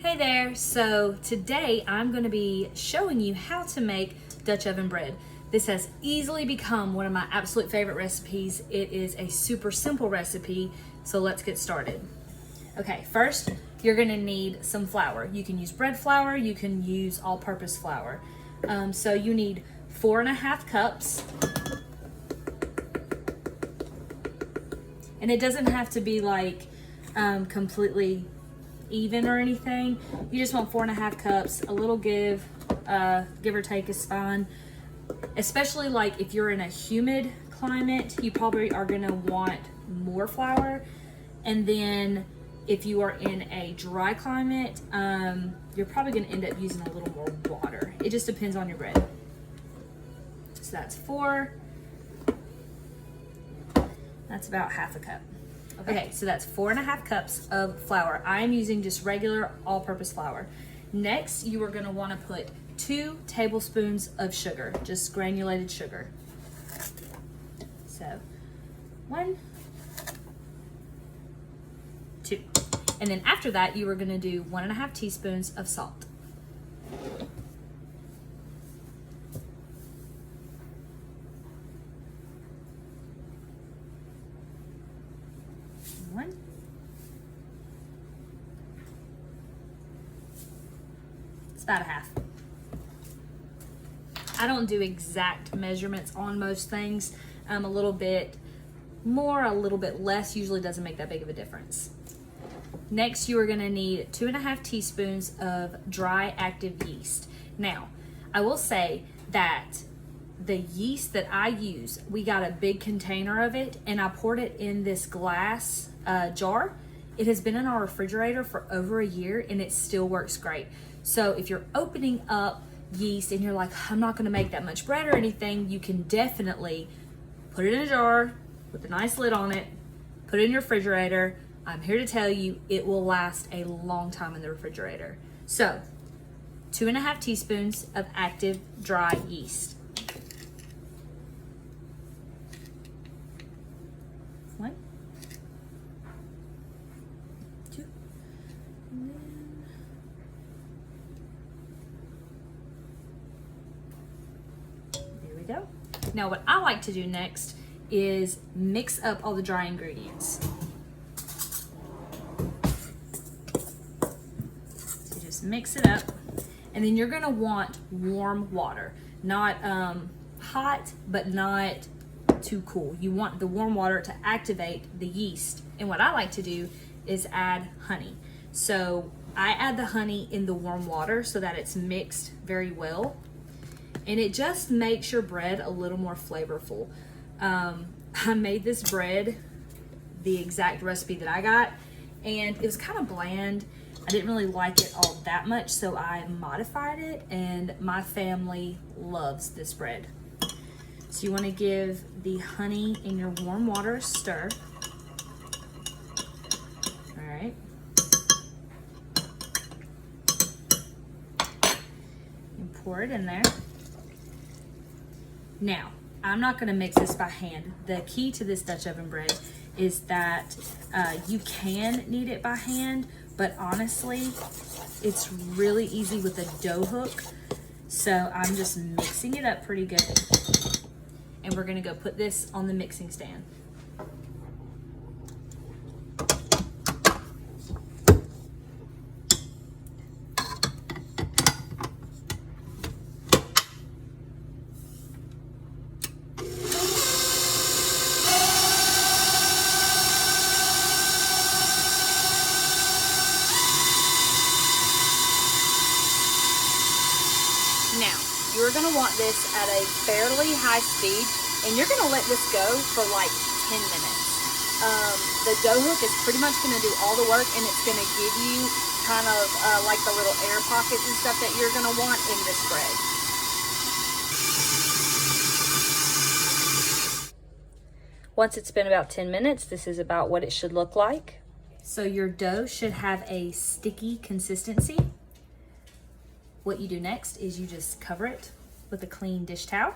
Hey there, so today I'm going to be showing you how to make Dutch oven bread. This has easily become one of my absolute favorite recipes. It is a super simple recipe, so let's get started. Okay, first you're going to need some flour. You can use bread flour, you can use all-purpose flour. So you need 4.5 cups. And it doesn't have to be like completely even or anything. You just want 4.5 cups. A little give or take is fine. Especially like if you're in a humid climate, you probably are gonna want more flour. And then if you are in a dry climate, you're probably gonna end up using a little more water. It just depends on your bread. So that's 4. That's about 1/2 cup. Okay, so that's 4.5 cups of flour. I'm using just regular all-purpose flour. Next, you are gonna wanna put 2 tablespoons of sugar, just granulated sugar. So, 1, 2. And then after that, you are gonna do 1.5 teaspoons of salt. One. It's about 1/2. I don't do exact measurements on most things. A little bit more, a little bit less usually doesn't make that big of a difference. Next, you are gonna need 2.5 teaspoons of dry active yeast. Now, I will say that the yeast that I use, we got a big container of it and I poured it in this glass jar. It has been in our refrigerator for over a year and it still works great. So if you're opening up yeast and you're like, I'm not gonna make that much bread or anything, you can definitely put it in a jar with a nice lid on it, put it in your refrigerator. I'm here to tell you it will last a long time in the refrigerator. So 2.5 teaspoons of active dry yeast. 1, 2, and then there we go. Now what I like to do next is mix up all the dry ingredients. So just mix it up, and then you're gonna want warm water, not hot, but not too cool. You want the warm water to activate the yeast. And what I like to do is add honey. So I add the honey in the warm water so that it's mixed very well. And it just makes your bread a little more flavorful. I made this bread the exact recipe that I got, and it was kind of bland. I didn't really like it all that much, so I modified it, and my family loves this bread. So you want to give the honey in your warm water a stir. All right. And pour it in there. Now, I'm not going to mix this by hand. The key to this Dutch oven bread is that you can knead it by hand, but honestly, it's really easy with a dough hook. So I'm just mixing it up pretty good. And we're gonna go put this on the mixing stand. Now, you're gonna want this at a fairly high speed, and you're gonna let this go for like 10 minutes. The dough hook is pretty much gonna do all the work, and it's gonna give you kind of like the little air pockets and stuff that you're gonna want in this bread. Once it's been about 10 minutes, this is about what it should look like. So your dough should have a sticky consistency. What you do next is you just cover it with a clean dish towel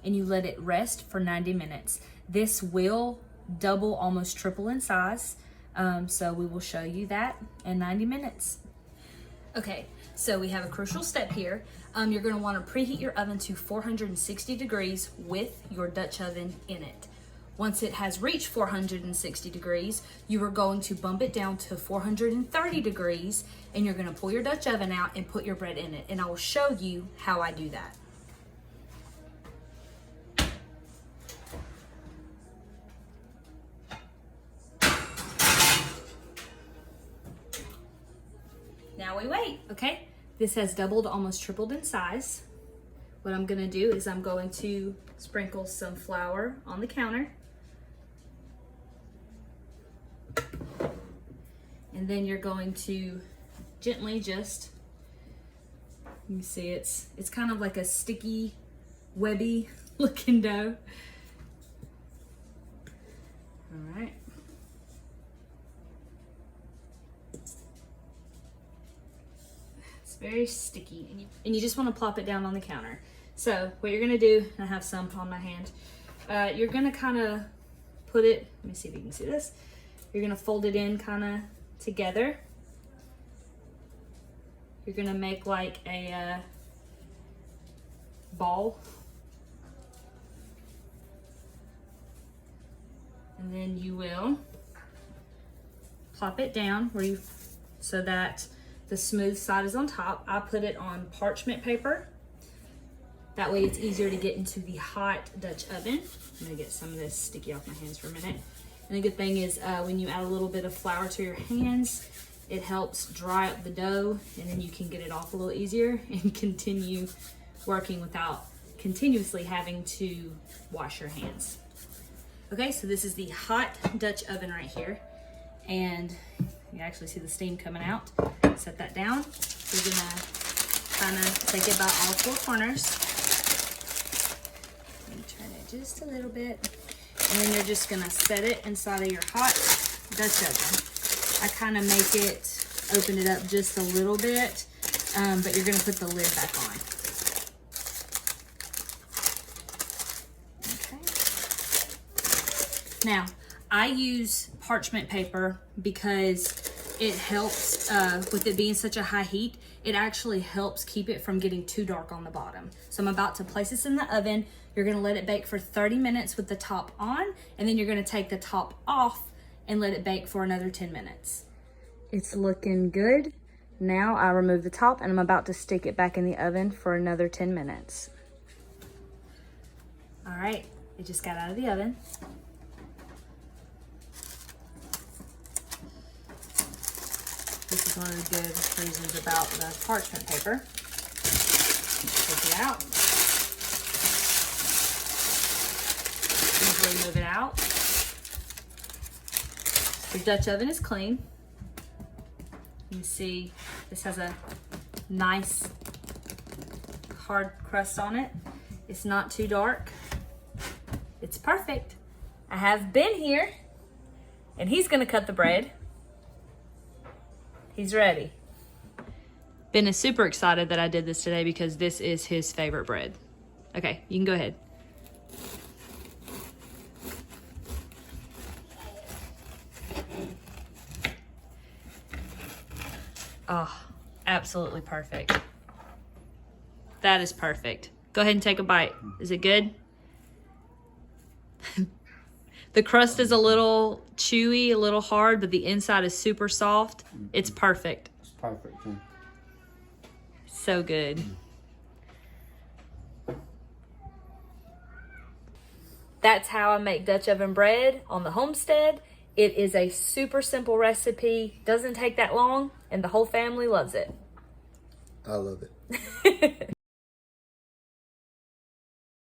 and you let it rest for 90 minutes. This will double, almost triple in size. So we will show you that in 90 minutes. Okay, so we have a crucial step here. You're gonna wanna preheat your oven to 460 degrees with your Dutch oven in it. Once it has reached 460 degrees, you are going to bump it down to 430 degrees, and you're gonna pull your Dutch oven out and put your bread in it. And I will show you how I do that. Now we wait, okay? This has doubled, almost tripled in size. What I'm gonna do is I'm going to sprinkle some flour on the counter. And then you're going to gently just, you see it's kind of like a sticky, webby looking dough. All right. It's very sticky, and you just want to plop it down on the counter. So what you're gonna do, and I have some on my hand, you're gonna kind of put it, let me see if you can see this. You're gonna fold it in kind of together. You're gonna make like a ball. And then you will plop it down where you, so that the smooth side is on top. I put it on parchment paper. That way it's easier to get into the hot Dutch oven. I'm gonna get some of this sticky off my hands for a minute. And the good thing is when you add a little bit of flour to your hands, it helps dry up the dough, and then you can get it off a little easier and continue working without continuously having to wash your hands. Okay, so this is the hot Dutch oven right here. And you actually see the steam coming out. Set that down. You're gonna kind of take it by all four corners. And turn it just a little bit. And then you're just gonna set it inside of your hot Dutch oven. I kind of make it, open it up just a little bit, but you're gonna put the lid back on. Okay. Now, I use parchment paper because it helps, with it being such a high heat, it actually helps keep it from getting too dark on the bottom. So I'm about to place this in the oven. You're gonna let it bake for 30 minutes with the top on, and then you're gonna take the top off and let it bake for another 10 minutes. It's looking good. Now I remove the top, and I'm about to stick it back in the oven for another 10 minutes. All right, it just got out of the oven. This is one of the good reasons about the parchment paper. Take it out. Easily move it out. The Dutch oven is clean. You can see this has a nice hard crust on it. It's not too dark. It's perfect. I have Ben here, and he's gonna cut the bread. He's ready. Ben is super excited that I did this today because this is his favorite bread. Okay, you can go ahead. Oh, absolutely perfect. That is perfect. Go ahead and take a bite. Is it good? The crust is a little chewy, a little hard, but the inside is super soft. It's perfect. It's perfect. Yeah. So good. That's how I make Dutch oven bread on the homestead. It is a super simple recipe, doesn't take that long, and the whole family loves it. I love it.